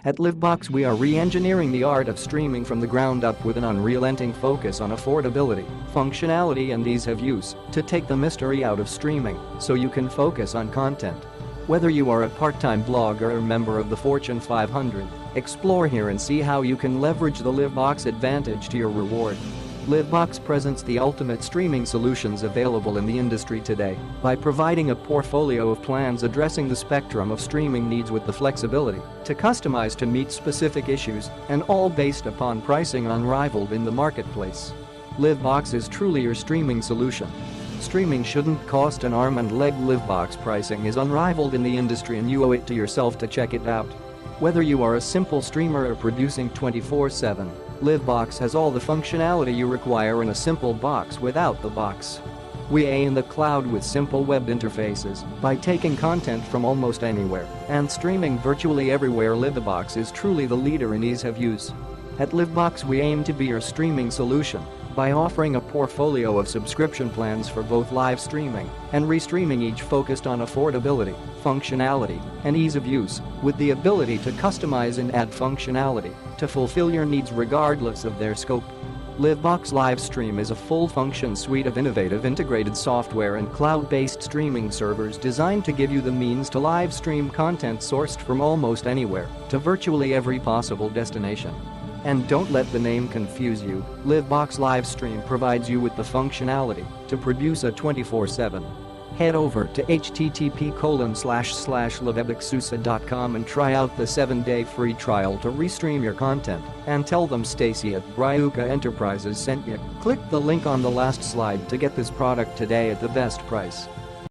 At LiveBox, we are re-engineering the art of streaming from the ground up with an unrelenting focus on affordability, functionality and ease of use to take the mystery out of streaming so you can focus on content. Whether you are a part-time blogger or member of the Fortune 500, explore here and see how you can leverage the LiveBox Advantage to your reward. LiveBox presents the ultimate streaming solutions available in the industry today by providing a portfolio of plans addressing the spectrum of streaming needs with the flexibility to customize to meet specific issues, and all based upon pricing unrivaled in the marketplace. LiveBox is truly your streaming solution. Streaming shouldn't cost an arm and leg. LiveBox pricing is unrivaled in the industry and you owe it to yourself to check it out. Whether you are a simple streamer or producing 24/7, LiveBox has all the functionality you require in a simple box without the box. We aim the cloud with simple web interfaces by taking content from almost anywhere and streaming virtually everywhere. LiveBox is truly the leader in ease of use. At LiveBox, we aim to be your streaming solution by offering a portfolio of subscription plans for both live streaming and restreaming, each focused on affordability, functionality, and ease of use, with the ability to customize and add functionality to fulfill your needs regardless of their scope. LiveBox Livestream is a full-function suite of innovative integrated software and cloud-based streaming servers designed to give you the means to live stream content sourced from almost anywhere to virtually every possible destination. And don't let the name confuse you, LiveBox Livestream provides you with the functionality to produce a 24/7. Head over to http://liveboxsusa.com and try out the 7-day free trial to restream your content and tell them Stacy at Bryuka Enterprises sent you. Click the link on the last slide to get this product today at the best price.